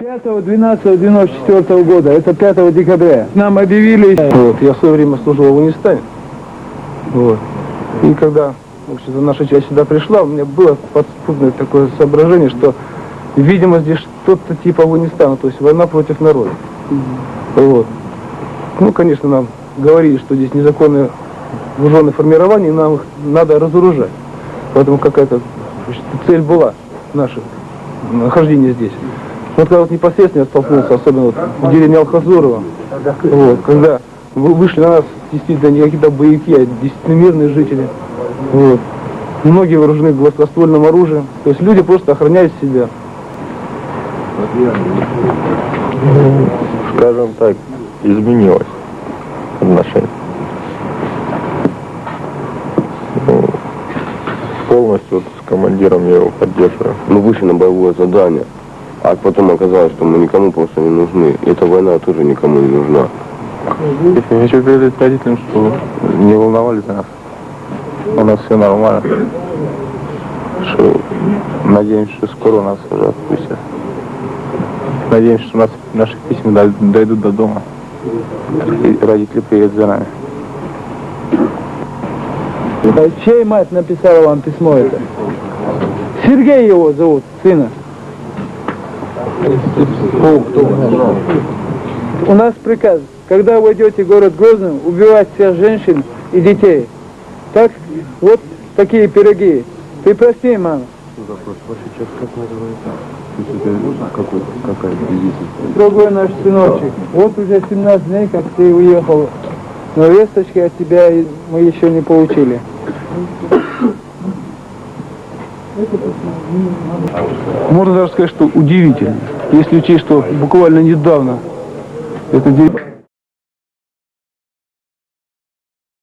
5-12-94 года, это 5 декабря, нам объявили... Вот, я в свое время служил в Афганистане. Вот. И когда наша часть сюда пришла, у меня было подспудное такое соображение, что, видимо, здесь что-то типа Афганистана, то есть война против народа. Вот. Ну, конечно, нам говорили, что здесь незаконное вооруженное формирование, и нам их надо разоружать. Поэтому какая-то цель была наше нахождение здесь. Вот когда вот непосредственно я столкнулся, особенно вот в деревне Алхазурова, вот, когда вышли на нас действительно не какие-то боевики, а действительно мирные жители. Вот. Многие вооружены гладкоствольным оружием. То есть люди просто охраняют себя. Скажем так, изменилось отношение. Ну, полностью вот с командиром я его поддерживаю. Мы вышли на боевое задание, а потом оказалось, что мы никому просто не нужны. Эта война тоже никому не нужна. Я хочу передать родителям, что не волновались за нас. У нас все нормально. Что надеемся, что скоро нас уже отпустят. Надеемся, что наши письма дойдут до дома. И родители приедут за нами. Чья мать написала вам письмо это? Сергей его зовут, сына. У нас приказ, когда вы идете в город Грозный, убивать всех женщин и детей. Так, вот такие пироги. Ты прости, мама. Другой наш сыночек. Вот уже 17 дней, как ты уехал. Но весточки от тебя мы еще не получили. Можно даже сказать, что удивительно. Если учесть, что буквально недавно это